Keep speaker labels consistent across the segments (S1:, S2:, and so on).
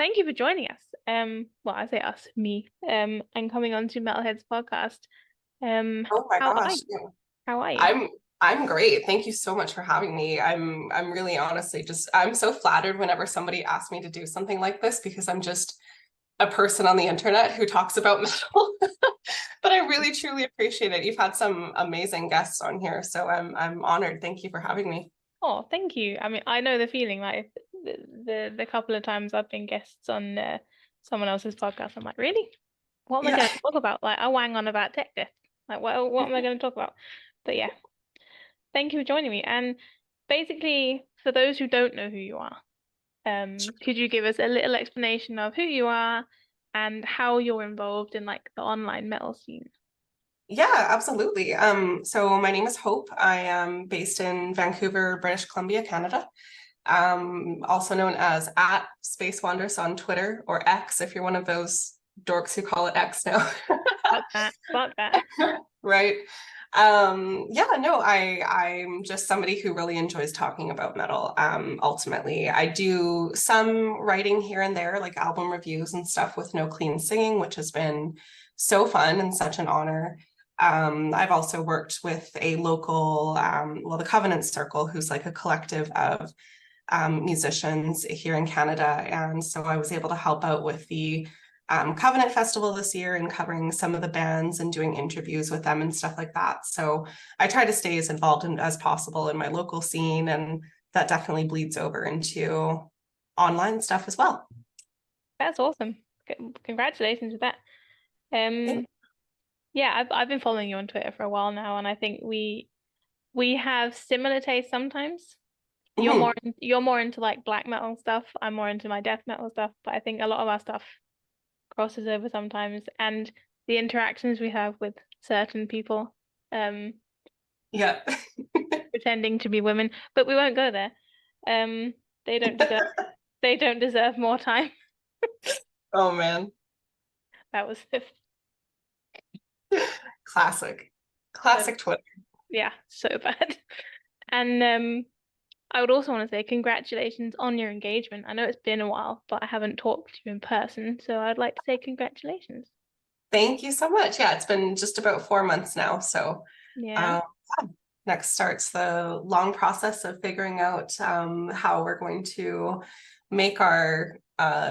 S1: thank you for joining us. Well, I say us, me, and coming on to Metalhead's podcast.
S2: Oh my
S1: How are
S2: gosh.
S1: you?
S2: Yeah.
S1: How are you?
S2: I'm great. Thank you so much for having me. I'm really honestly just I'm so flattered whenever somebody asks me to do something like this because I'm just a person on the internet who talks about metal. But I really truly appreciate it. You've had some amazing guests on here, so I'm honored. Thank you for having me.
S1: Oh, thank you. I mean, I know the feeling. Like the couple of times I've been guests on someone else's podcast, I'm like, really? What am I going
S2: Yeah.
S1: to talk about? Like, I wang on about tech debt. Like, what am I going to talk about? But yeah, thank you for joining me. And basically, for those who don't know who you are, could you give us a little explanation of who you are and how you're involved in like the online metal scene?
S2: Yeah, absolutely. So my name is Hope. I am based in Vancouver, British Columbia, Canada. Also known as at SpaceWandress on Twitter or X if you're one of those dorks who call it X now.
S1: Fuck that. Fuck that.
S2: Right. Yeah, no, I'm just somebody who really enjoys talking about metal. Ultimately, I do some writing here and there, like album reviews and stuff with No Clean Singing, which has been so fun and such an honor. I've also worked with a local, well, the Covenant Circle, who's like a collective of musicians here in Canada. And so I was able to help out with the Covenant Festival this year and covering some of the bands and doing interviews with them and stuff like that. So I try to stay as involved as possible in my local scene, and that definitely bleeds over into online stuff as well.
S1: That's awesome. Congratulations with that. Um, yeah, I've been following you on Twitter for a while now, and I think we have similar tastes sometimes.
S2: Mhm.
S1: You're more into like black metal stuff. I'm more into my death metal stuff, but I think a lot of our stuff crosses over sometimes, and the interactions we have with certain people, um,
S2: Yeah.
S1: pretending to be women, but we won't go there. Um, they don't deserve they don't deserve more time.
S2: Oh man.
S1: That was
S2: Classic.
S1: so
S2: Classic Twitter.
S1: yeah, so bad. And I would also want to say congratulations on your engagement. I know it's been a while, but I haven't talked to you in person, so I'd like to say congratulations.
S2: Thank you so much. Yeah, it's been just about 4 months now. So
S1: Yeah.
S2: um, next starts the long process of figuring out how we're going to make our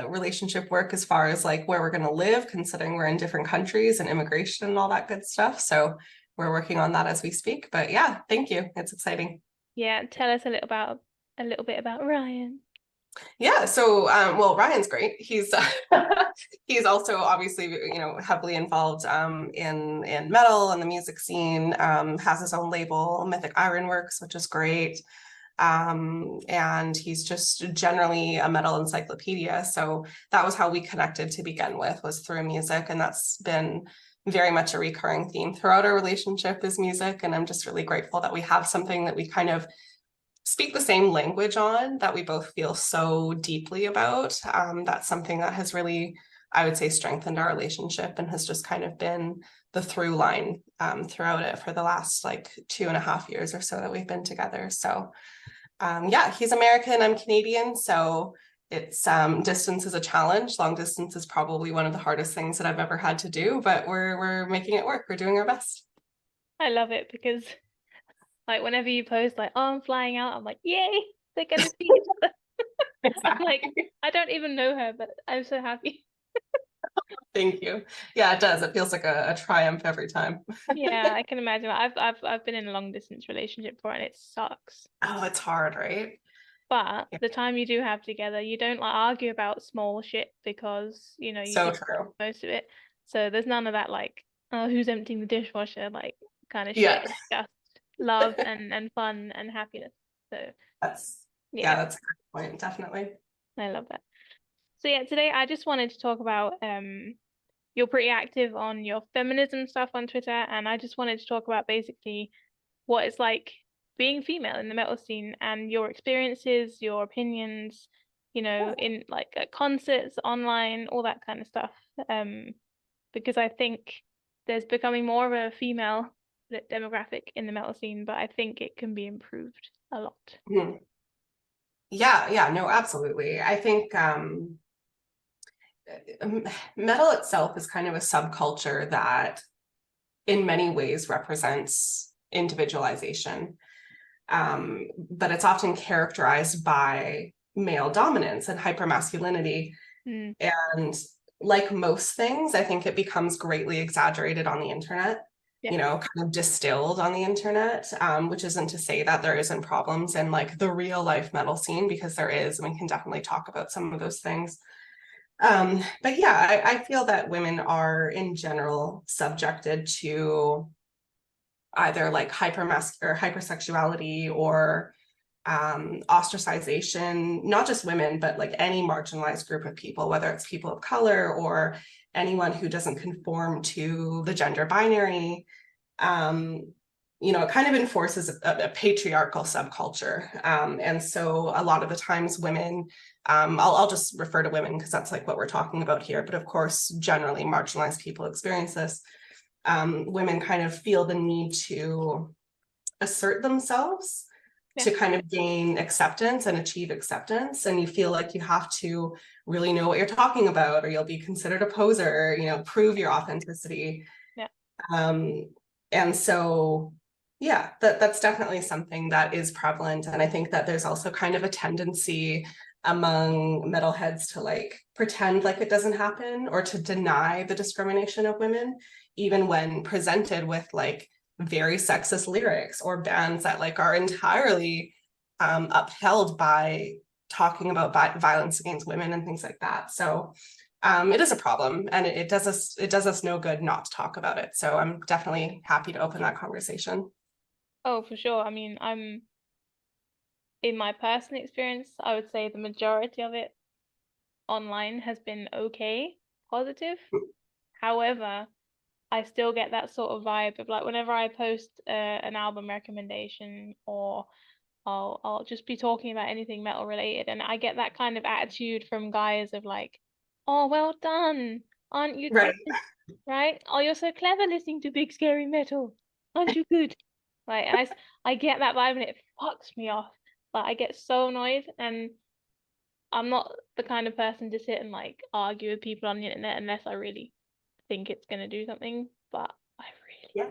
S2: relationship work as far as like where we're going to live, considering we're in different countries and immigration and all that good stuff. So we're working on that as we speak. But yeah, thank you. It's exciting.
S1: Yeah, tell us a little bit about Ryan.
S2: Yeah, so well, Ryan's great. He's he's also obviously heavily involved in metal and the music scene. Has his own label, Mythic Ironworks, which is great. And he's just generally a metal encyclopedia. So that was how we connected to begin with, was through music, and that's been very much a recurring theme throughout our relationship is music. And I'm just really grateful that we have something that we kind of speak the same language on, that we both feel so deeply about. That's something that has really, I would say, strengthened our relationship and has just kind of been the through line throughout it for the last like 2.5 years or so that we've been together. So yeah, he's American, I'm Canadian, so it's distance is a challenge. Long distance is probably one of the hardest things that I've ever had to do, but we're making it work. We're doing our best.
S1: I love it because like whenever you post like, oh, I'm flying out, I'm like, yay, they're gonna see each other. I'm like,
S2: Exactly.
S1: I don't even know her, but I'm so happy.
S2: Thank you. Yeah, it does. It feels like a triumph every time.
S1: Yeah, I can imagine. I've been in a long distance relationship before and it sucks.
S2: Oh, it's hard, right?
S1: But
S2: Yeah,
S1: the time you do have together, you don't like argue about small shit because, you
S2: so
S1: do
S2: true.
S1: most of it. So there's none of that like, oh, who's emptying the dishwasher, like kind of shit.
S2: Yeah,
S1: It's just love and fun and happiness. So
S2: that's yeah,
S1: yeah,
S2: that's a good point, definitely.
S1: I love that. So yeah, today I just wanted to talk about you're pretty active on your feminism stuff on Twitter, and I just wanted to talk about basically what it's like being female in the metal scene and your experiences, your opinions, in like at concerts, online, all that kind of stuff. Um, because I think there's becoming more of a female demographic in the metal scene, but I think it can be improved a lot.
S2: Mhm. Yeah, yeah, no, absolutely. I think metal itself is kind of a subculture that in many ways represents individualization. But it's often characterized by male dominance and hypermasculinity.
S1: Mm,
S2: And like most things, I think it becomes greatly exaggerated on the internet,
S1: yeah.
S2: you know, kind of distilled on the internet, which isn't to say that there isn't problems in like the real life metal scene, because there is, and we can definitely talk about some of those things. But yeah, I feel that women are in general subjected to either like hypersexuality or ostracization, not just women, but like any marginalized group of people, whether it's people of color or anyone who doesn't conform to the gender binary. You know, it kind of enforces a patriarchal subculture. And so a lot of the times women, I'll just refer to women because that's like what we're talking about here. But of course, generally marginalized people experience this. Women kind of feel the need to assert themselves
S1: Yeah.
S2: to kind of gain acceptance and achieve acceptance. And you feel like you have to really know what you're talking about, or you'll be considered a poser, you know, prove your authenticity.
S1: Yeah.
S2: And so, yeah, that's definitely something that is prevalent. And I think that there's also kind of a tendency among metalheads to like pretend like it doesn't happen or to deny the discrimination of women, even when presented with like very sexist lyrics or bands that like are entirely upheld by talking about violence against women and things like that. So it is a problem, and it does us no good not to talk about it. So I'm definitely happy to open that conversation.
S1: Oh, for sure. I mean, in my personal experience, I would say the majority of it online has been okay, positive. However, I still get that sort of vibe of like whenever I post an album recommendation, or I'll just be talking about anything metal related, and I get that kind of attitude from guys of like, "Oh, well done, aren't you
S2: Right.
S1: good? Right? Oh, you're so clever listening to big scary metal, aren't you good?" Like, and I get that vibe, and it fucks me off. Like, I get so annoyed, and I'm not the kind of person to sit and like argue with people on the internet unless I really think it's gonna do something. But
S2: Yeah.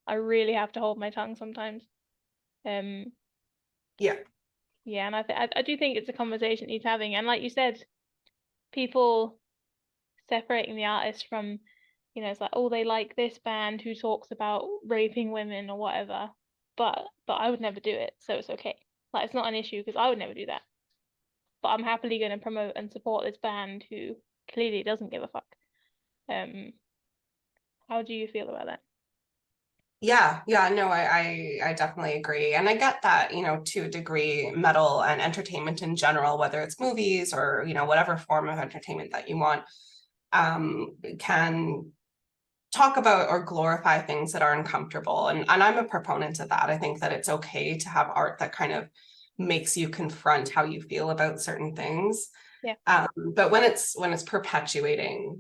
S1: I really have to hold my tongue sometimes. Um,
S2: Yeah.
S1: yeah, and I do think it's a conversation he's having, and like you said, people separating the artist from, it's like, oh, they like this band who talks about raping women or whatever, but I would never do it, so it's okay. Like it's not an issue because I would never do that. But I'm happily going to promote and support this band who clearly doesn't give a fuck. Um, how do you feel about that?
S2: Yeah, no, I definitely agree. And I get that, you know, to a degree, metal and entertainment in general, whether it's movies or, you know, whatever form of entertainment that you want, can talk about or glorify things that are uncomfortable. And I'm a proponent of that. I think that it's okay to have art that kind of makes you confront how you feel about certain things.
S1: Yeah.
S2: But when it's perpetuating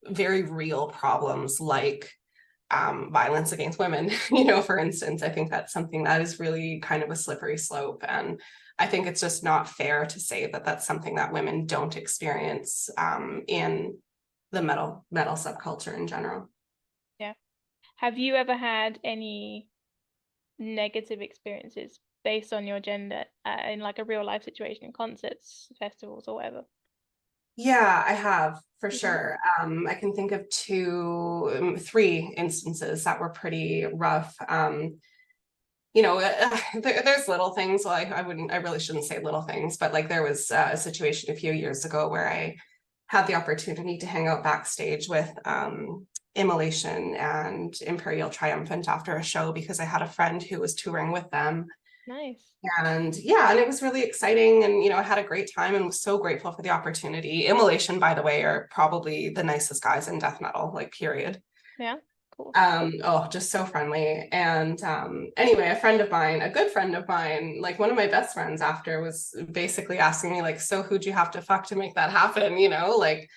S2: very real problems like violence against women, you know, for instance, I think that's something that is really kind of a slippery slope. And I think it's just not fair to say that that's something that women don't experience in the metal subculture in general.
S1: Yeah. Have you ever had any negative experiences based on your gender in like a real life situation in concerts, festivals, or whatever?
S2: Yeah, I have for
S1: Mhm.
S2: sure. I can think of three instances that were pretty rough. You know, there's little things. Well, I really shouldn't say little things, but like there was a situation a few years ago where I had the opportunity to hang out backstage with Immolation and Imperial Triumphant after a show because I had a friend who was touring with them.
S1: Nice.
S2: And yeah, and it was really exciting. And, you know, I had a great time and was so grateful for the opportunity. Immolation, by the way, are probably the nicest guys in death metal, like, period.
S1: Yeah. Cool.
S2: Oh, just so friendly. And anyway, a friend of mine, a good friend of mine, like one of my best friends after was basically asking me, like, so who'd you have to fuck to make that happen? You know, like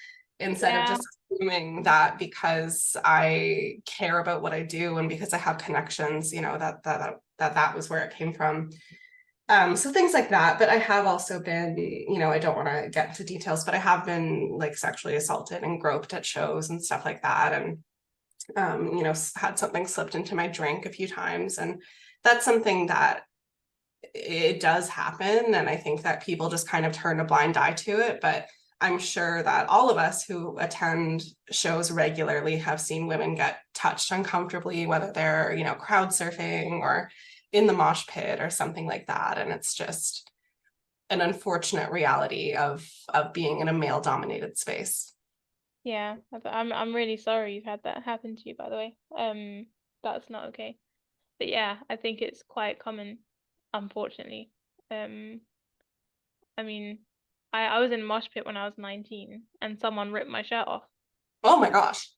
S2: instead of
S1: Yeah.
S2: just assuming that because I care about what I do and because I have connections, you know, that was where it came from. So things like that. But I have also been, I don't want to get into details, but I have been like sexually assaulted and groped at shows and stuff like that. And, had something slipped into my drink a few times. And that's something that it does happen. And I think that people just kind of turn a blind eye to it. But I'm sure that all of us who attend shows regularly have seen women get touched uncomfortably, whether they're, crowd surfing or in the mosh pit or something like that. And it's just an unfortunate reality of being in a male dominated space.
S1: Yeah, I'm really sorry you've had that happen to you, by the way. That's not okay. But yeah, I think it's quite common, unfortunately. Um, I mean, I was in a mosh pit when I was 19 and someone ripped my shirt off.
S2: Oh my gosh.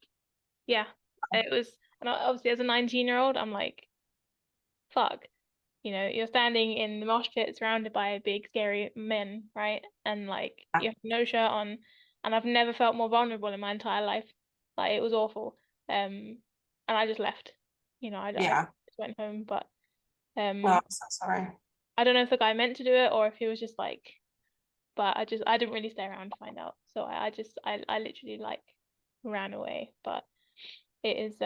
S1: Yeah, it was, and obviously as a 19-year-old, I'm like, fuck. You're standing in the mosh pit surrounded by big, scary men, right? And like you have no shirt on, and I've never felt more vulnerable in my entire life. Like it was awful. And I just left. I
S2: Yeah.
S1: just went home, but
S2: Oh,
S1: um,
S2: I'm so sorry.
S1: I don't know if the guy meant to do it or if he was just like, but I didn't really stay around to find out. So I literally like ran away. But it is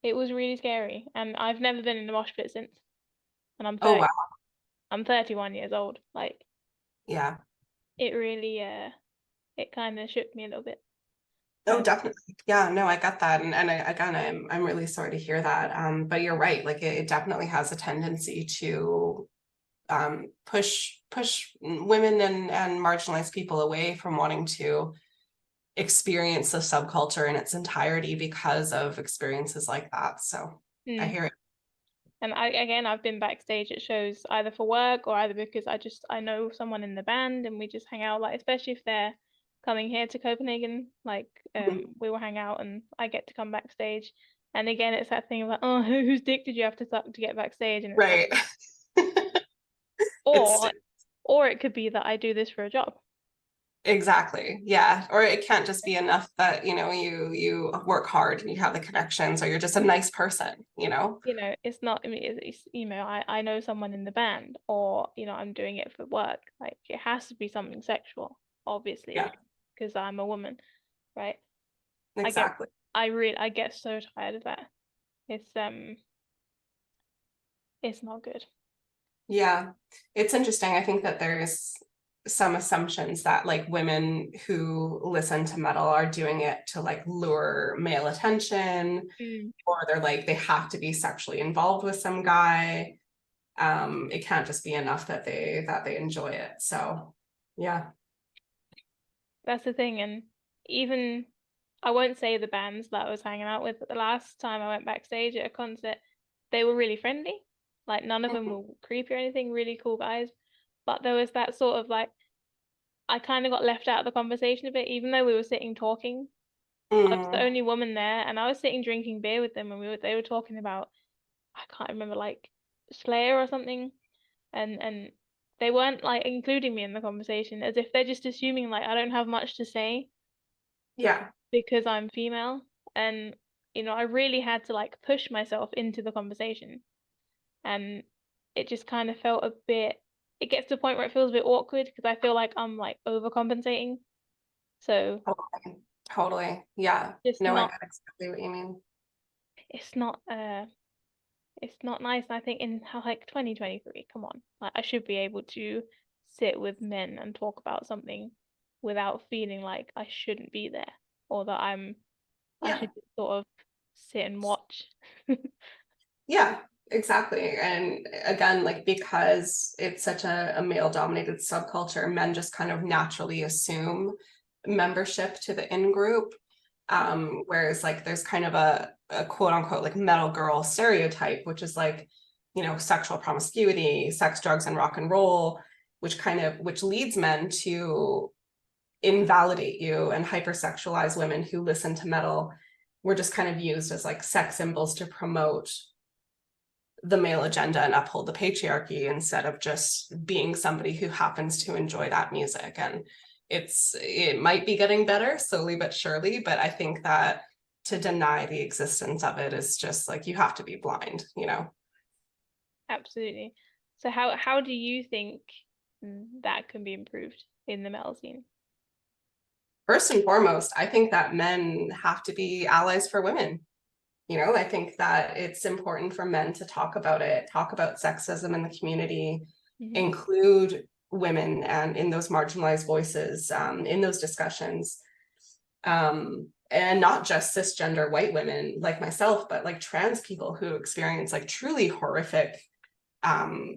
S1: it was really scary, and I've never been in a mosh pit since. And
S2: Oh wow.
S1: I'm 31 years old. Like
S2: Yeah.
S1: it really it kind of shook me a little bit.
S2: Oh,
S1: Um,
S2: definitely. Yeah, no, I got that. And again, I'm really sorry to hear that. But you're right, like it definitely has a tendency to push women and marginalized people away from wanting to experience the subculture in its entirety because of experiences like that. So I
S1: mm.
S2: hear it.
S1: And I've been backstage at shows either for work or either because I know someone in the band and we just hang out. Like especially if they're coming here to Copenhagen, like
S2: Mhm.
S1: we will hang out and I get to come backstage. And again, it's that thing of like, oh, whose dick did you have to suck to get backstage? And it's like,
S2: Right. It's
S1: or or it could be that I do this for a job.
S2: exactly. Yeah. Or it can't just be enough that, you work hard and you have the connections or you're just a nice person.
S1: It's not, I mean, I know someone in the band, or, I'm doing it for work. Like, it has to be something sexual, obviously,
S2: Yeah,
S1: because I'm a woman, right? I get,
S2: exactly.
S1: I get so tired of that. It's, it's not good.
S2: Yeah, it's interesting. I think that there's some assumptions that like women who listen to metal are doing it to like lure male attention,
S1: Mm.
S2: or they're like they have to be sexually involved with some guy. It can't just be enough that they enjoy it. So yeah.
S1: That's the thing. And even, I won't say the bands that I was hanging out with, but the last time I went backstage at a concert, they were really friendly. Like, none of them
S2: Mhm.
S1: were creepy or anything, really cool guys. But there was that sort of like, I kind of got left out of the conversation a bit, even though we were sitting talking. I was the
S2: Mm,
S1: only woman there, and I was sitting drinking beer with them, and they were talking about, I can't remember, like Slayer or something, and they weren't like including me in the conversation, as if they're just assuming like I don't have much to say
S2: yeah.
S1: because I'm female, and I really had to like push myself into the conversation, and it just kind of felt a bit. It gets to a point where it feels a bit awkward because I feel like I'm like overcompensating. So
S2: Totally. Totally. Yeah.
S1: just
S2: No, I
S1: not
S2: get exactly what you mean.
S1: it's not it's not nice. I think in like 2023, come on, like I should be able to sit with men and talk about something without feeling like I shouldn't be there, or that I
S2: Yeah.
S1: should just sort of sit and watch.
S2: Yeah, exactly. And again, like because it's such a male dominated subculture, men just kind of naturally assume membership to the in group. Whereas like there's kind of a quote unquote like metal girl stereotype, which is like, sexual promiscuity, sex, drugs, and rock and roll, which leads men to invalidate you and hypersexualize women who listen to metal. We're just kind of used as like sex symbols to promote the male agenda and uphold the patriarchy instead of just being somebody who happens to enjoy that music. And it might be getting better slowly but surely, but I think that to deny the existence of it is just like you have to be blind.
S1: Absolutely. So how do you think that can be improved in the metal scene?
S2: First and foremost, I think that men have to be allies for women. I think that it's important for men to talk about it, talk about sexism in the community,
S1: Hmm.
S2: include women and in those marginalized voices in those discussions. And not just cisgender white women like myself, but like trans people who experience like truly horrific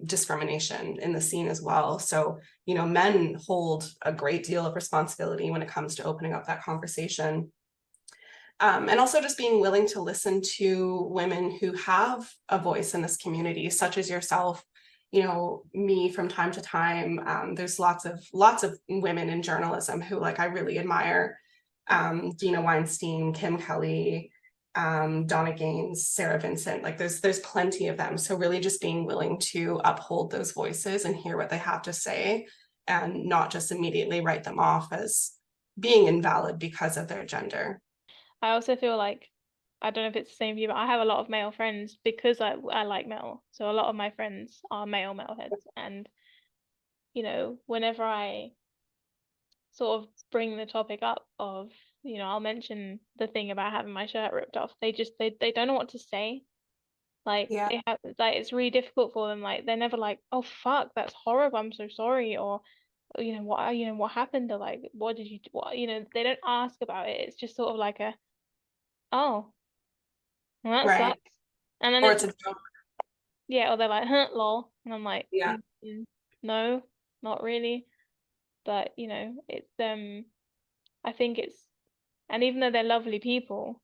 S2: discrimination in the scene as well. So, men hold a great deal of responsibility when it comes to opening up that conversation. And also just being willing to listen to women who have a voice in this community, such as yourself, me from time to time. There's lots of women in journalism who like I really admire. Dina Weinstein, Kim Kelly, Donna Gaines, Sarah Vincent, like there's plenty of them. So really just being willing to uphold those voices and hear what they have to say and not just immediately write them off as being invalid because of their gender.
S1: I also feel like, I don't know if it's the same for you, but I have a lot of male friends because I like metal. So a lot of my friends are male metalheads, and whenever I sort of bring the topic up of, I'll mention the thing about having my shirt ripped off. They don't know what to say. Like
S2: Yeah,
S1: they have like it's really difficult for them. Like they're never like, oh fuck, that's horrible, I'm so sorry, or what happened, or like what did you what they don't ask about it. It's just sort of like a, oh, well, that
S2: right.
S1: sucks. And then
S2: Or
S1: it's
S2: it's a joke.
S1: yeah, or they're like, huh, lol. And I'm like,
S2: Yeah.
S1: no, not really. But it's I think it's, and even though they're lovely people,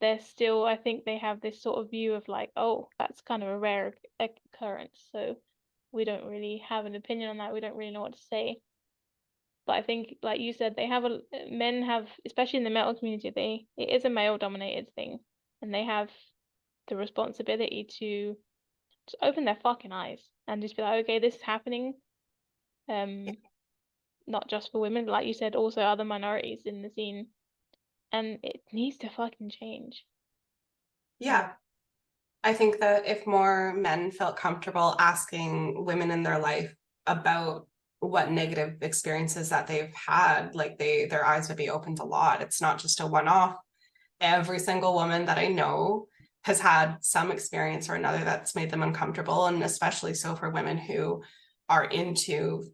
S1: they're still, I think they have this sort of view of like, oh, that's kind of a rare occurrence. So we don't really have an opinion on that. We don't really know what to say. But I think, like you said, men have, especially in the metal community, it is a male dominated thing, and they have the responsibility to just open their fucking eyes and just be like, okay, this is happening. Um, Not just for women, but like you said, also other minorities in the scene, and it needs to fucking change.
S2: Yeah. I think that if more men felt comfortable asking women in their life about what negative experiences that they've had, like their eyes would be opened a lot. It's not just a one-off. Every single woman that I know has had some experience or another that's made them uncomfortable, and especially so for women who are into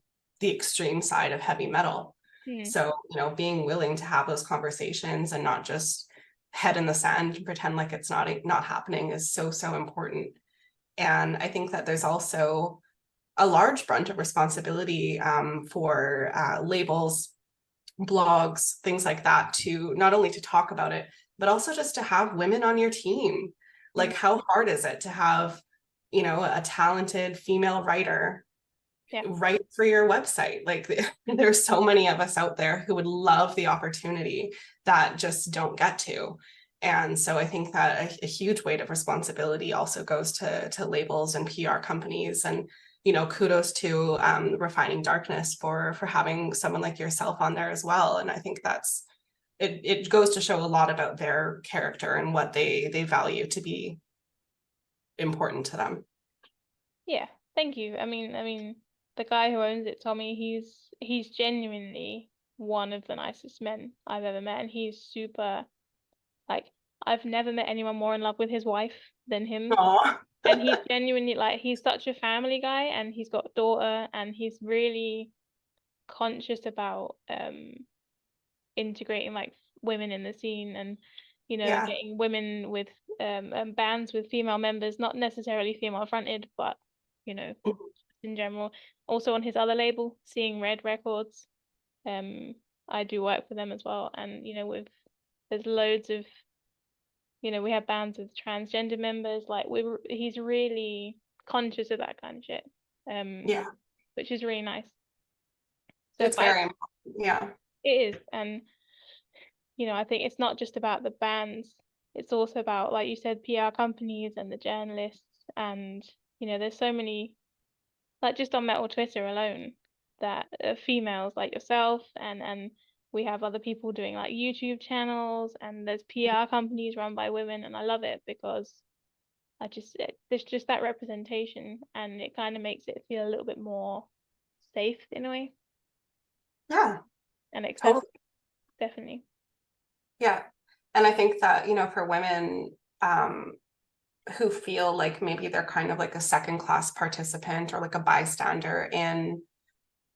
S2: the extreme side of heavy metal.
S1: Hmm.
S2: So, being willing to have those conversations and not just head in the sand and pretend like it's not happening is so, so important. And I think that there's also a large brunt of responsibility for labels, blogs, things like that, to not only to talk about it, but also just to have women on your team.
S1: Hmm.
S2: Like, how hard is it to have, a talented female writer
S1: Yeah.
S2: write for your website? Like, there's so many of us out there who would love the opportunity that just don't get to. And so I think that a huge weight of responsibility also goes to labels and PR companies. And kudos to Refining Darkness for having someone like yourself on there as well. And I think that's it goes to show a lot about their character and what they value to be important to them.
S1: Yeah. Thank you. The guy who owns it, Tommy, he's genuinely one of the nicest men I've ever met, and he's super, like, I've never met anyone more in love with his wife than him.
S2: Aw.
S1: And he's genuinely like, he's such a family guy, and he's got a daughter, and he's really conscious about integrating like women in the scene, and
S2: Yeah.
S1: getting women with bands with female members, not necessarily female fronted, but you know in general. Also on his other label, Seeing Red Records, um I do work for them as well, and with there's loads of, we have bands with transgender members. Like he's really conscious of that kind of shit, um
S2: Yeah.
S1: which is really nice. So
S2: It's
S1: but
S2: very important. Yeah.
S1: it is. And I think it's not just about the bands, it's also about, like you said, PR companies and the journalists. And, there's so many, like just on Metal Twitter alone, that are females like yourself, and we have other people doing like YouTube channels, and there's PR companies run by women. And I love it because there's just that representation, and it kind of makes it feel a little bit more safe in a way,
S2: Yeah,
S1: and accessible,
S2: totally.
S1: definitely.
S2: Yeah. And I think that, for women, who feel like maybe they're kind of like a second class participant or like a bystander in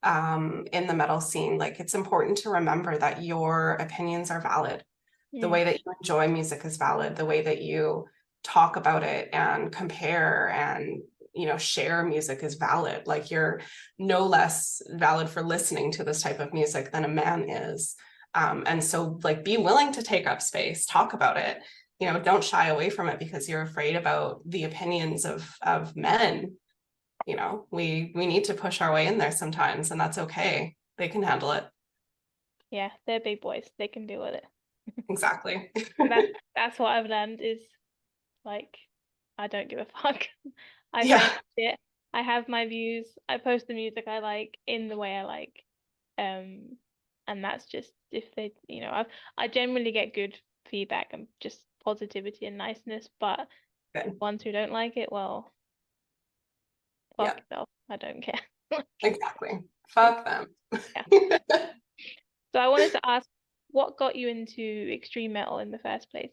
S2: the metal scene, like it's important to remember that your opinions are valid. The
S1: Mm.
S2: way that you enjoy music is valid. The way that you talk about it and compare and share music is valid. Like you're no less valid for listening to this type of music than a man is. And so like be willing to take up space, talk about it. Don't shy away from it because you're afraid about the opinions of men. We need to push our way in there sometimes, and that's okay. They can handle it.
S1: Yeah, they're big boys. They can deal with it.
S2: Exactly.
S1: That's what I've learned is like I don't give a fuck. I say
S2: Yeah,
S1: it. I have my views. I post the music I like in the way I like. Um, and that's just if they, I generally get good feedback and just positivity and niceness, but the
S2: good.
S1: ones who don't like it, well,
S2: Yeah,
S1: fuck yourself. I don't care.
S2: exactly. Fuck them.
S1: Yeah. So I wanted to ask, what got you into extreme metal in the first place?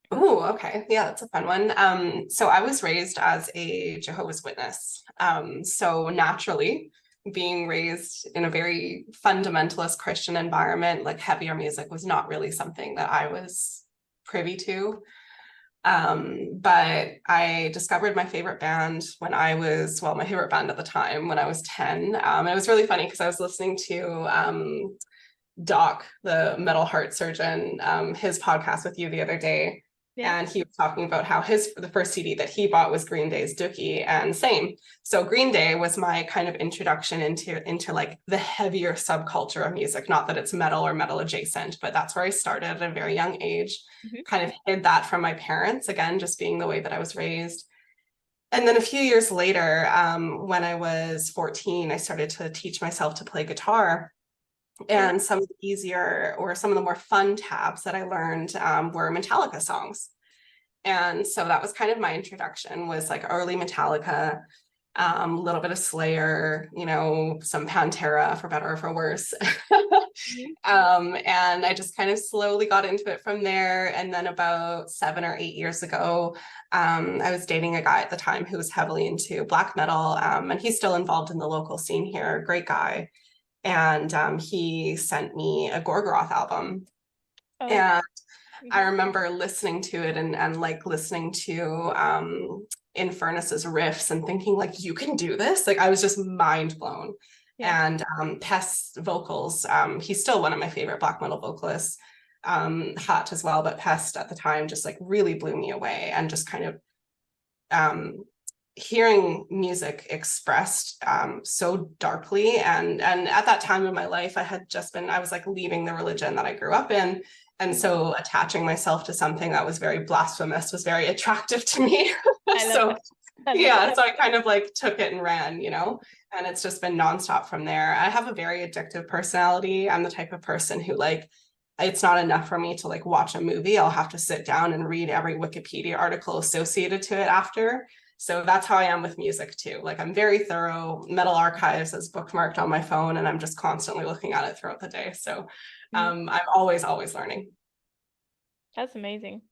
S2: Oh, okay. Yeah, that's a fun one. So I was raised as a Jehovah's Witness. So naturally, being raised in a very fundamentalist Christian environment, like heavier music was not really something that I was privy to. But I discovered my favorite band when I was, well, my favorite band at the time when I was 10. It was really funny because I was listening to Doc, the metal heart surgeon, his podcast with you the other day.
S1: Yeah.
S2: And he was talking about how the first CD that he bought was Green Day's Dookie, and same. So Green Day was my kind of introduction into like the heavier subculture of music. Not that it's metal or metal adjacent, but that's where I started at a very young age.
S1: Mhm.
S2: Kind of hid that from my parents, again, just being the way that I was raised. And then a few years later, when I was 14, I started to teach myself to play guitar.
S1: Yeah.
S2: And some of the easier or some of the more fun tabs that I learned were Metallica songs. And so that was kind of my introduction, was like early Metallica, a little bit of Slayer, some Pantera for better or for worse.
S1: Mhm.
S2: And I just kind of slowly got into it from there. And then about 7 or 8 years ago, I was dating a guy at the time who was heavily into black metal, and he's still involved in the local scene here, great guy. And he sent me a Gorgoroth album.
S1: Oh.
S2: And I
S1: Mhm.
S2: remember listening to it and like listening to Infernus's riffs and thinking like, you can do this. Like I was just mind blown.
S1: Yeah.
S2: And Pest's vocals, he's still one of my favorite black metal vocalists. Hot as well, but Pest at the time just like really blew me away, and just kind of um, hearing music expressed so darkly, and at that time in my life I was like leaving the religion that I grew up in, and
S1: Mhm.
S2: so attaching myself to something that was very blasphemous was very attractive to me.
S1: I love
S2: So
S1: it. I love it.
S2: yeah, so I kind of like took it and ran, and it's just been nonstop from there. I have a very addictive personality. I'm the type of person who like, it's not enough for me to like watch a movie. I'll have to sit down and read every Wikipedia article associated to it after. So that's how I am with music too. Like I'm very thorough. Metal Archives is bookmarked on my phone, and I'm just constantly looking at it throughout the day. So
S1: Mhm.
S2: I'm always learning.
S1: That's amazing.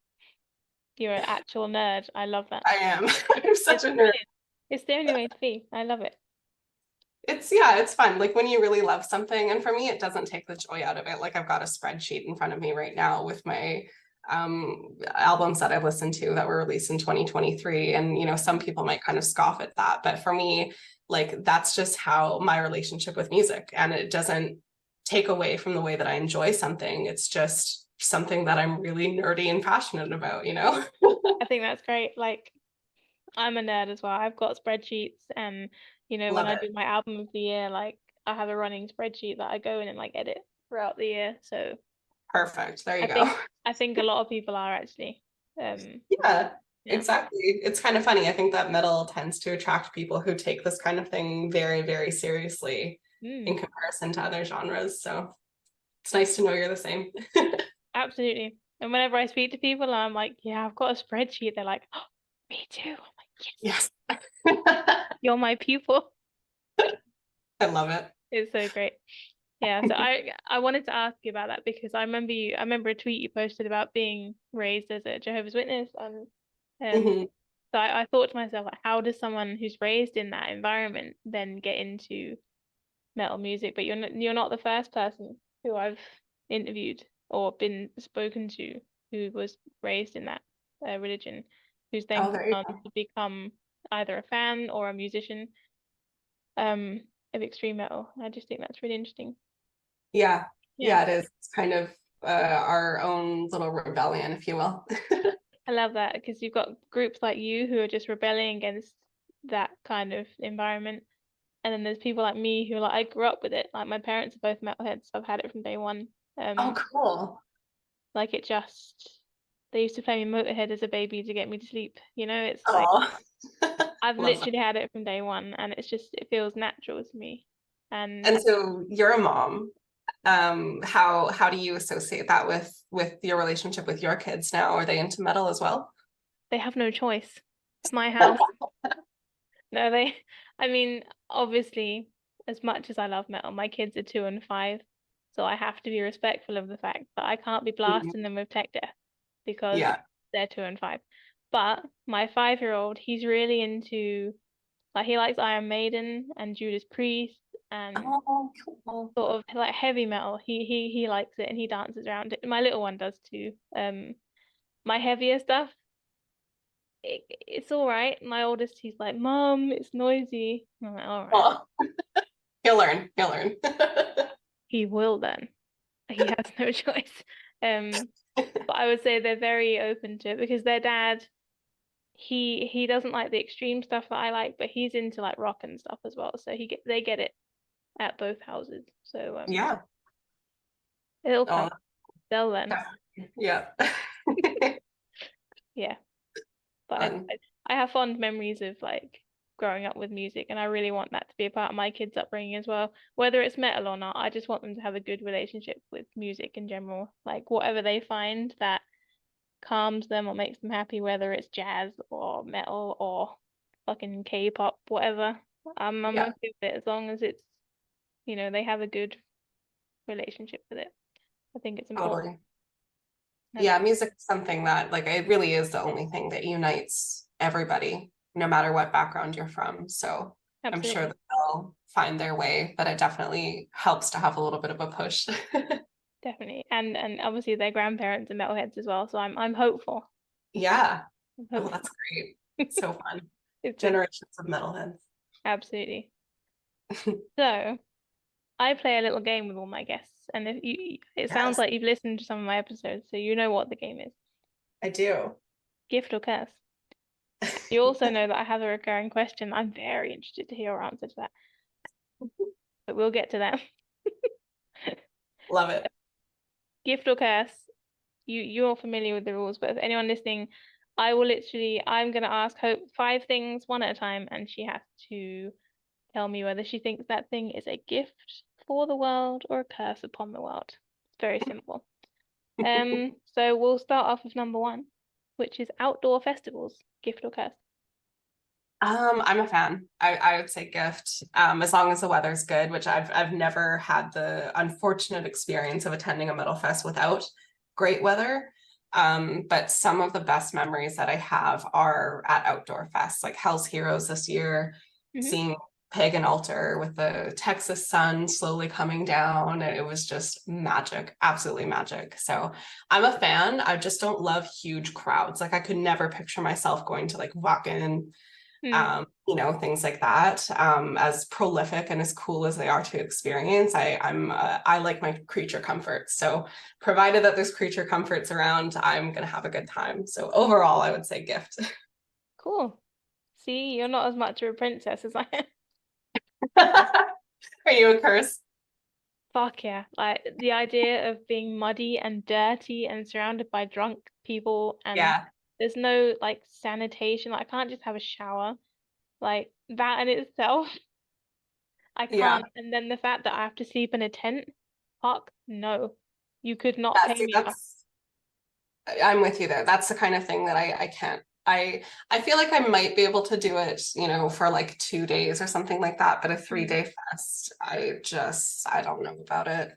S1: You're an actual nerd. I love that.
S2: I am. I'm
S1: It's
S2: such a nerd.
S1: brilliant. It's the only way to be. I love it.
S2: It's fun. Like when you really love something, and for me, it doesn't take the joy out of it. Like I've got a spreadsheet in front of me right now with my albums that I've listened to that were released in 2023. And some people might kind of scoff at that, but for me, like that's just how my relationship with music, and it doesn't take away from the way that I enjoy something. It's just something that I'm really nerdy and passionate about.
S1: I think that's great. Like, I'm a nerd as well. I've got spreadsheets, and when
S2: Love
S1: I
S2: it.
S1: do my album of the year, like I have a running spreadsheet that I go in and like edit throughout the year. So
S2: Perfect. There
S1: I
S2: you go.
S1: think I think a lot of people are actually. Um,
S2: Yeah,
S1: yeah.
S2: exactly. It's kind of funny. I think that metal tends to attract people who take this kind of thing very, very seriously
S1: Mm,
S2: in comparison to other genres. So it's nice to know you're the same.
S1: absolutely. And whenever I speak to people, I'm like, yeah, I've got a spreadsheet. They're like, oh, Me too. I'm like,
S2: Yes.
S1: you're my pupil.
S2: I love it.
S1: It's so great. Yeah, so I wanted to ask you about that because I remember a tweet you posted about being raised as a Jehovah's Witness, and
S2: Mhm.
S1: so I thought to myself, like, how does someone who's raised in that environment then get into metal music? But you're not the first person who I've interviewed or been spoken to who was raised in that religion, who's then
S2: Oh,
S1: gone
S2: there you
S1: on
S2: go.
S1: to become either a fan or a musician um of extreme metal. I just think that's really interesting.
S2: Yeah.
S1: Yeah.
S2: Yeah, it is. It's kind of our own little rebellion, if you will.
S1: I love that because you've got groups like you who are just rebelling against that kind of environment. And then there's people like me who like I grew up with it. Like my parents are both metalheads, so I've had it from day one.
S2: Oh,
S1: Um,
S2: cool.
S1: like it just they used to play me Motorhead as a baby to get me to sleep. You know, it's like
S2: Oh,
S1: I've
S2: love that.
S1: literally had it from day one, and it's just it feels natural to me. And
S2: And so you're a mom. How do you associate that with your relationship with your kids now? Are they into metal as well?
S1: they have no choice. It's my house. No, they. I mean, obviously, as much as I love metal, my kids are 2 and 5, so I have to be respectful of the fact that I can't be
S2: Mhm.
S1: blasting them with tech death because
S2: Yeah.
S1: they're 2 and 5. But my 5-year-old, he's really into like he likes Iron Maiden and Judas Priest and
S2: Oh, cool.
S1: sort of like heavy metal. He likes it and he dances around it. My little one does too. My heavier stuff, it's all right. My oldest, he's like, Mom, it's noisy. I'm like, all right.
S2: Oh, he'll learn. He'll learn.
S1: He will then. He has no choice. Um, but I would say they're very open to it because their dad, he doesn't like the extreme stuff that I like, but he's into like rock and stuff as well. So they get it at both houses. So
S2: Yeah.
S1: it'll come.
S2: Oh,
S1: They'll learn.
S2: yeah.
S1: Yeah. But
S2: Fun.
S1: I have fond memories of like growing up with music, and I really want that to be a part of my kids' upbringing as well. Whether it's metal or not, I just want them to have a good relationship with music in general. Like whatever they find that calms them or makes them happy, whether it's jazz or metal or fucking K-pop, whatever. I'm
S2: Yeah,
S1: okay with it as long as it's, they have a good relationship with it. I think it's important.
S2: totally.
S1: And
S2: Yeah, music is something that like it really is the only thing that unites everybody, no matter what background you're from. So I'm sure
S1: absolutely,
S2: that they'll find their way, but it definitely helps to have a little bit of a push.
S1: definitely. And obviously their grandparents are metalheads as well, so I'm hopeful.
S2: Yeah.
S1: I'm
S2: Oh,
S1: hopeful.
S2: that's great. So fun.
S1: It's good.
S2: Generations of metalheads.
S1: Absolutely. So I play a little game with all my guests, and it sounds
S2: Yes,
S1: like you've listened to some of my episodes, so you know what the game is.
S2: I do.
S1: Gift or curse. You also know that I have a recurring question. I'm very interested to hear your answer to that, but we'll get to that.
S2: Love it.
S1: Gift or curse. You're familiar with the rules, but if anyone listening, I'm gonna ask Hope 5 things one at a time, and she has to tell me whether she thinks that thing is a gift for the world or a curse upon the world. It's very simple. So we'll start off with number one, which is outdoor festivals, gift or curse.
S2: I'm a fan. I would say gift, as long as the weather's good, which I've never had the unfortunate experience of attending a metal fest without great weather. But some of the best memories that I have are at outdoor fests, like Hell's Heroes this year,
S1: Hmm.
S2: seeing Pagan Altar with the Texas sun slowly coming down. And it was just magic, absolutely magic. So I'm a fan. I just don't love huge crowds. Like I could never picture myself going to like walk in
S1: Mm,
S2: things like that. As prolific and as cool as they are to experience, I like my creature comforts. So provided that there's creature comforts around, I'm gonna have a good time. So overall, I would say gift.
S1: cool. See, you're not as much of a princess as I am.
S2: Are you a curse?
S1: Fuck yeah. Like the idea of being muddy and dirty and surrounded by drunk people and
S2: Yeah,
S1: there's no like sanitation. Like I can't just have a shower. Like that in itself, I
S2: yeah.
S1: can't. And then the fact that I have to sleep in a tent, fuck no. You could not
S2: Yeah,
S1: pay
S2: see,
S1: me enough.
S2: I'm with you there. That's the kind of thing that I can't I feel like I might be able to do it, you know, for like 2 days or something like that, but a 3 day fest, I don't know about it.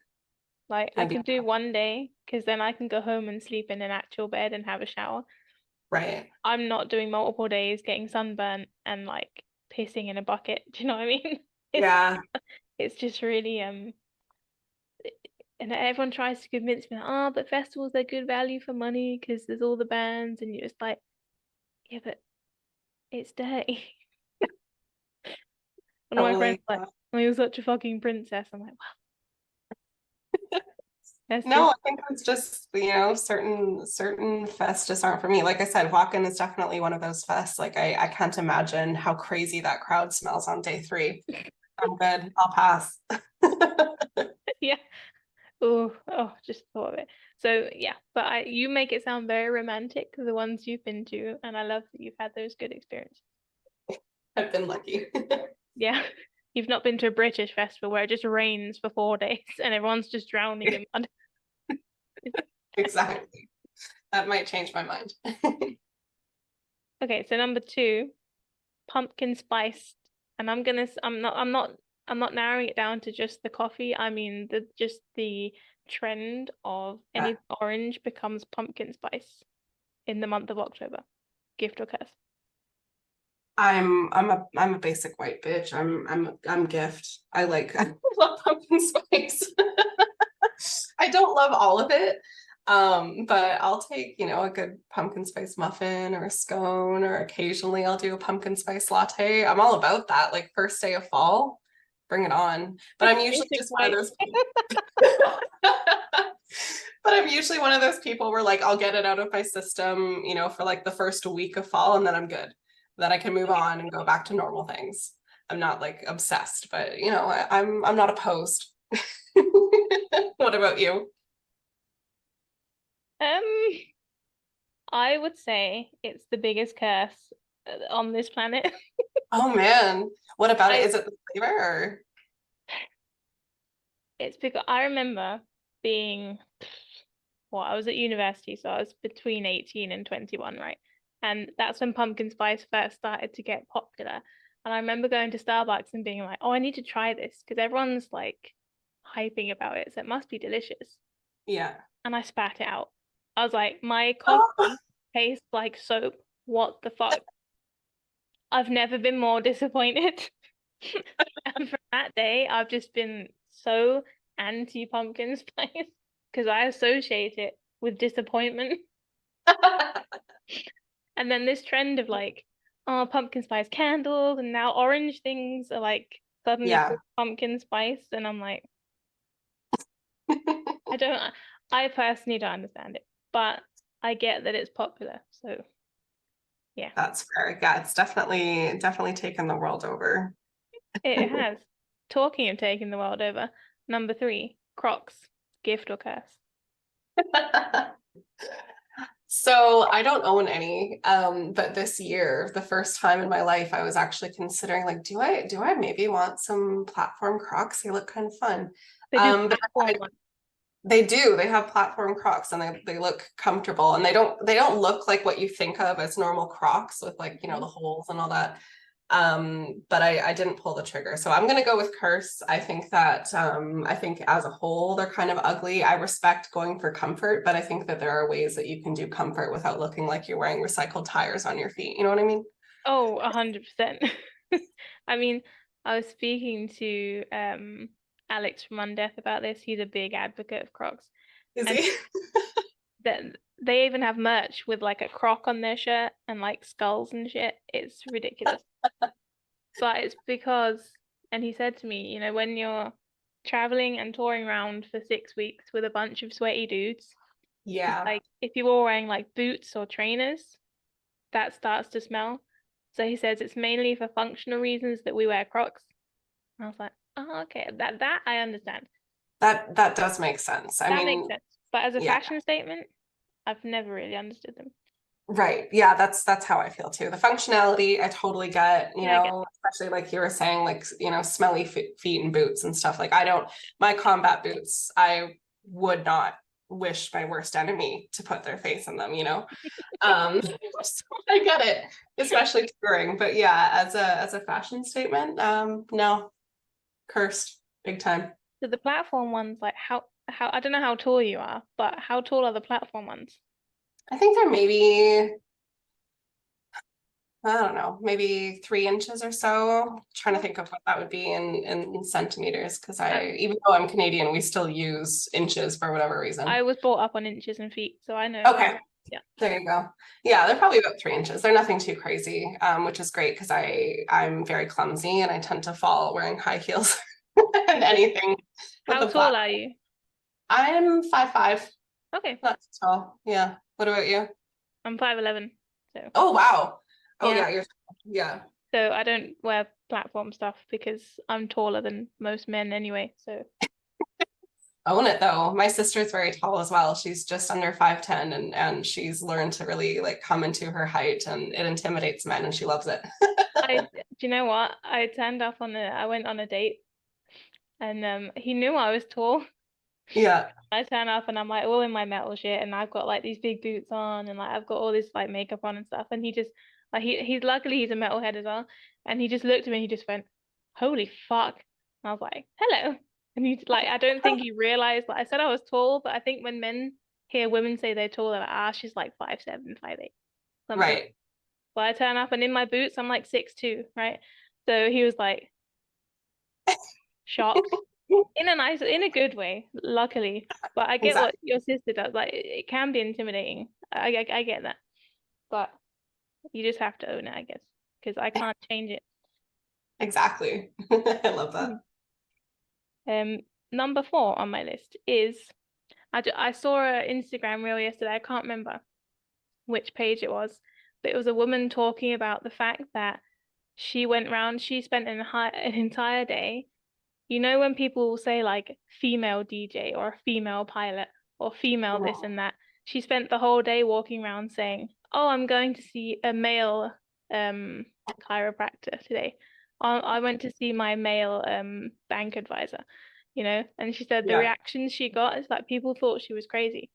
S1: Like I
S2: Maybe
S1: could do one day because then I can go home and sleep in an actual bed and have a shower.
S2: right.
S1: I'm not doing multiple days getting sunburnt and like pissing in a bucket. Do you know what I mean? It's
S2: Yeah.
S1: it's just really and everyone tries to convince me, oh, but festivals are good value for money because there's all the bands and you're just like, yeah, but it's dirty. One of my friends
S2: Totally.
S1: like, oh, you're such a fucking princess. I'm like, wow, that's
S2: No,
S1: just
S2: I think it's just, you know, certain fests just aren't for me. Like I said, Wacken is definitely one of those fests. Like I can't imagine how crazy that crowd smells on day 3. I'm good. I'll pass.
S1: yeah. Oh, just thought of it. So yeah, but you make it sound very romantic, the ones you've been to, and I love that you've had those good experiences.
S2: I've been lucky.
S1: Yeah. You've not been to a British festival where it just rains for 4 days and everyone's just drowning in mud.
S2: Exactly. That might change my mind.
S1: Okay, so number 2, pumpkin spice. And I'm not narrowing it down to just the coffee. I mean just the trend of
S2: Yeah.
S1: any orange becomes pumpkin spice in the month of October. Gift or curse.
S2: I'm a basic white bitch. I'm gift. I love pumpkin spice. I don't love all of it. But I'll take, you know, a good pumpkin spice muffin or a scone, or occasionally I'll do a pumpkin spice latte. I'm all about that. Like first day of fall, bring it on. But I'm usually
S1: Basic
S2: just one of
S1: white.
S2: those but I'm usually one of those people where like I'll get it out of my system, you know, for like the first week of fall and then I'm good. Then I can move on and go back to normal things. I'm not like obsessed, but you know, I'm not opposed. What about you?
S1: Um, I would say it's the biggest curse on this planet.
S2: Oh man, what about it?
S1: I
S2: Is it the flavor or?
S1: It's because I remember being well, I was at university, so I was between 18 and 21, right? And that's when pumpkin spice first started to get popular. And I remember going to Starbucks and being like, oh, I need to try this because everyone's like hyping about it, so it must be delicious.
S2: Yeah.
S1: And I spat it out. I was like, my
S2: Oh,
S1: coffee tastes like soap. What the fuck? I've never been more disappointed. And from that day, I've just been so anti pumpkin spice because I associate it with disappointment. And then this trend of like, oh, pumpkin spice candles, and now orange things are like suddenly
S2: yeah.
S1: called pumpkin spice. And I'm like, I don't, I personally don't understand it, but I get that it's popular. So yeah,
S2: That's fair. Yeah, it's definitely taken the world over.
S1: it has. Talking of taking the world over, number 3, Crocs, gift or curse.
S2: So I don't own any, but this year, the first time in my life, I was actually considering like, do I maybe want some platform Crocs? They look kind of fun.
S1: They do
S2: But
S1: platform ones.
S2: they do. They have platform Crocs and they look comfortable and they don't look like what you think of as normal Crocs with like, you know, the holes and all that. But I didn't pull the trigger. So I'm gonna go with curse. I think as a whole they're kind of ugly. I respect going for comfort, but I think that there are ways that you can do comfort without looking like you're wearing recycled tires on your feet. You know what I mean?
S1: Oh, 100%. I mean, I was speaking to Alex from Undeath about this. He's a big advocate of Crocs.
S2: Is
S1: And
S2: he?
S1: that they even have merch with like a croc on their shirt and like skulls and shit. It's ridiculous. But it's because, and he said to me, you know, when you're traveling and touring around for 6 weeks with a bunch of sweaty dudes,
S2: Yeah.
S1: like if you're all wearing like boots or trainers, that starts to smell. So he says it's mainly for functional reasons that we wear Crocs. And I was like, oh, okay, that I understand.
S2: That does make sense. I
S1: That makes
S2: mean,
S1: sense. But as a
S2: yeah.
S1: fashion statement, I've never really understood them.
S2: Right. Yeah, that's how I feel too. The functionality, I totally get, you
S1: Yeah, I get
S2: know, especially like you were saying, like, you know, smelly feet and boots and stuff. Like I don't, my combat boots, I would not wish my worst enemy to put their face in them, you know? So I get it, especially touring. But yeah, as a fashion statement, no, cursed big time.
S1: So the platform ones, like how I don't know how tall you are, but how tall are the platform ones?
S2: I think they're maybe, I don't know, maybe 3 inches or so. Trying to think of what that would be in centimeters, because
S1: Uh,
S2: even though I'm Canadian, we still use inches for whatever reason.
S1: I was brought up on inches and feet, so I know.
S2: Okay,
S1: Yeah.
S2: there you go. Yeah, they're probably about 3 inches. They're nothing too crazy, which is great because I'm very clumsy and I tend to fall wearing high heels and anything with
S1: How
S2: the flat.
S1: tall are you?
S2: I'm 5'5",
S1: Okay,
S2: not too tall. Yeah. What about you?
S1: I'm 5'11", so
S2: Oh wow. Oh
S1: yeah.
S2: yeah, yeah.
S1: So I don't wear platform stuff because I'm taller than most men anyway. So
S2: Own it though. My sister's very tall as well. She's just under 5'10", and she's learned to really like come into her height, and it intimidates men and she loves it.
S1: do you know what? I went on a date and he knew I was tall.
S2: Yeah.
S1: I turn up and I'm like all in my metal shit and I've got like these big boots on and like I've got all this like makeup on and stuff and he just like he's luckily he's a metalhead as well and he just looked at me and he just went, "Holy fuck." And I was like, "Hello." And he's like, I don't think he realized, like I said I was tall, but I think when men hear women say they're tall, they're like, "Ah, she's like 5'7", 5'8", something.
S2: Right.
S1: But I turn up and in my boots I'm like 6'2", right? So he was like shocked in a good way, luckily. But I get what
S2: Exactly.
S1: your sister does. Like it can be intimidating. I get that, but you just have to own it, I guess, because I can't change it.
S2: Exactly. I love that.
S1: Mhm. Number 4 on my list is I saw an Instagram reel yesterday. I can't remember which page it was, but it was a woman talking about the fact that she spent an entire day. You know when people say like female DJ or a female pilot or female this
S2: Mhm.
S1: and that, she spent the whole day walking around saying, "Oh, I'm going to see a male chiropractor today. I went to see my male bank advisor," you know, and she said the
S2: Yeah.
S1: reactions she got is that people thought she was crazy.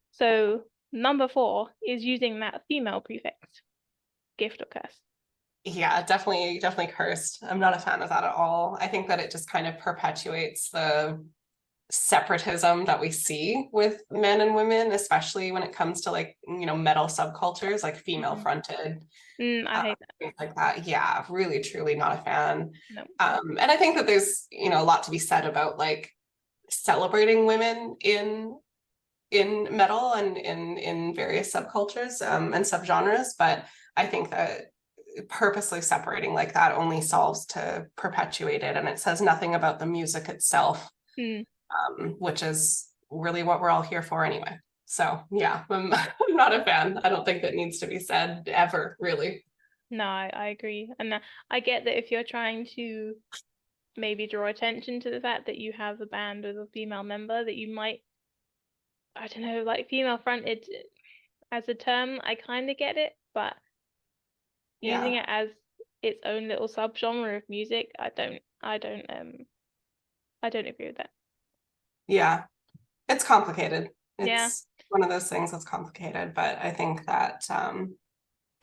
S1: So number 4 is using that female prefix, gift or curse.
S2: Yeah, definitely cursed. I'm not a fan of that at all. I think that it just kind of perpetuates the separatism that we see with men and women, especially when it comes to like, metal subcultures, like female
S1: Mhm.
S2: fronted,
S1: I hate that.
S2: things like that. Yeah, really, truly not a fan.
S1: No.
S2: And I think that there's, a lot to be said about like celebrating women in metal and in various subcultures and subgenres, but I think that purposely separating like that only solves to perpetuate it, and it says nothing about the music itself,
S1: Mm.
S2: which is really what we're all here for anyway. So yeah, I'm not a fan. I don't think that needs to be said ever, really.
S1: No, I agree. And I get that if you're trying to maybe draw attention to the fact that you have a band with a female member, that you might, I don't know, like female fronted as a term, I kind of get it, but using
S2: Yeah,
S1: it as its own little subgenre of music, I don't agree with that.
S2: yeah, it's complicated.
S1: Yeah,
S2: It's one of those things that's complicated, but I think that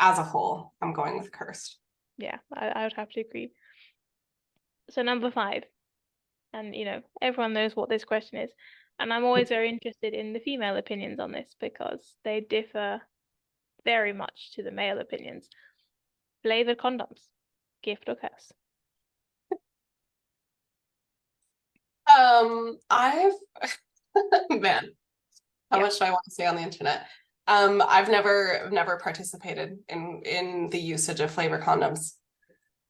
S2: as a whole, I'm going with cursed.
S1: yeah, I would have to agree. So number 5, and everyone knows what this question is, and I'm always very interested in the female opinions on this because they differ very much to the male opinions. Flavored condoms, gift or curse?
S2: I've man, how
S1: Yeah.
S2: much do I want to say on the internet? I've never participated in the usage of flavor condoms.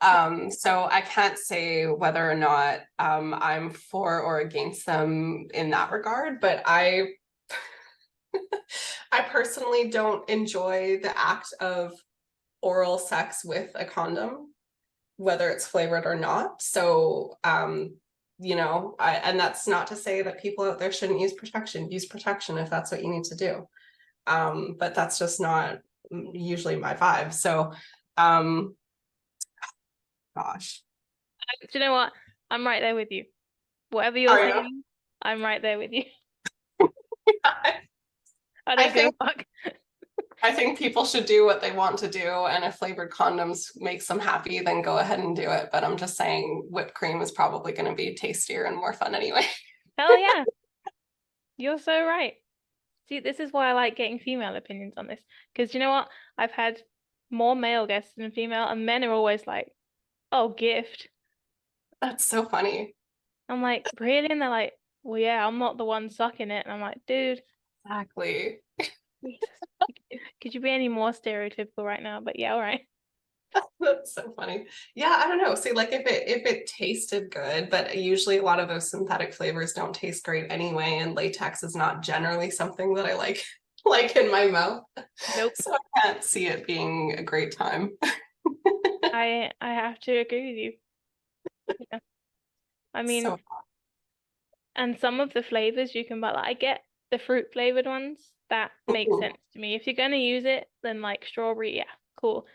S2: So I can't say whether or not I'm for or against them in that regard, but I personally don't enjoy the act of oral sex with a condom, whether it's flavored or not. So and that's not to say that people out there shouldn't use protection. Use protection if that's what you need to do. But that's just not usually my vibe. So um gosh.
S1: Do you know what? I'm right there with you. Whatever you're
S2: Are you?
S1: saying, I'm right there with you. I
S2: I
S1: don't give
S2: think
S1: a fuck.
S2: I think people should do what they want to do, and if flavored condoms makes them happy, then go ahead and do it. But I'm just saying whipped cream is probably going to be tastier and more fun anyway.
S1: Hell yeah, you're so right. See, this is why I like getting female opinions on this. Because you know what? I've had more male guests than female, and men are always like, oh, gift.
S2: That's so funny.
S1: I'm like, really? And they're like, well, yeah, I'm not the one sucking it. And I'm like, dude,
S2: Exactly.
S1: Jesus. Could you be any more stereotypical right now? But yeah, all right.
S2: That's so funny. Yeah, I don't know. See, like if it tasted good, but usually a lot of those synthetic flavors don't taste great anyway, and latex is not generally something that I like like in my mouth.
S1: Nope.
S2: So I can't see it being a great time.
S1: I have to agree with you. Yeah. I mean,
S2: So
S1: and some of the flavors you can buy, like I get the fruit flavored ones. That makes
S2: mhm.
S1: sense to me. If you're gonna use it, then like strawberry, yeah, cool.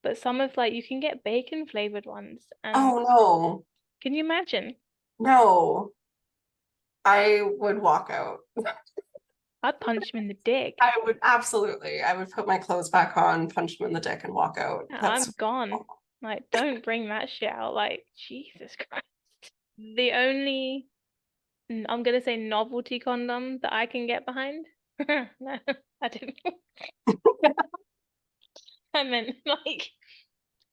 S1: But some of like you can get bacon flavored ones, and
S2: Oh no.
S1: can you imagine?
S2: No. I would walk out.
S1: I'd punch him in the dick.
S2: I would absolutely. I would put my clothes back on, punch them in the dick, and walk out.
S1: I'm
S2: That's
S1: gone. Like, don't bring that shit out. Like, Jesus Christ. The only, I'm gonna say novelty condom that I can get behind. No, I didn't. I meant like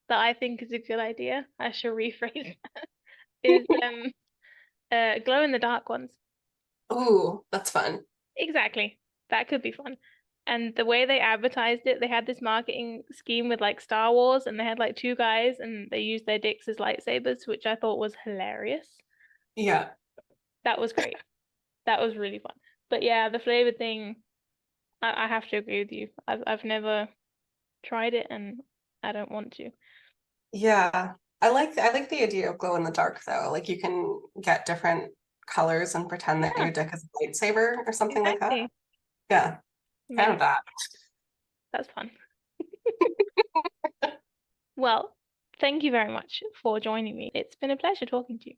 S1: that I think is a good idea. I should rephrase that. Is glow in the dark ones.
S2: ooh, that's fun.
S1: Exactly. That could be fun. And the way they advertised it, they had this marketing scheme with like Star Wars, and they had like two guys, and they used their dicks as lightsabers, which I thought was hilarious.
S2: Yeah.
S1: That was great. That was really fun. But yeah, the flavored thing, I have to agree with you. I've never tried it, and I don't want to.
S2: Yeah. I like the idea of glow in the dark though. Like you can get different colors and pretend that
S1: Yeah,
S2: your dick is a lightsaber or something like that.
S1: exactly.
S2: Yeah, kind of
S1: Maybe
S2: that.
S1: that's fun. Well, thank you very much for joining me. It's been a pleasure talking to you.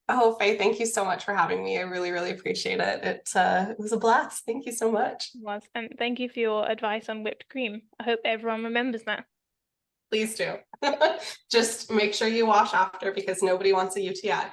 S2: Oh, Faye, thank you so much for having me. I really, really appreciate it. It was a blast. Thank you so much.
S1: Was and thank you for your advice on whipped cream. I hope everyone remembers that.
S2: Please do. Just make sure you wash after because nobody wants a UTI.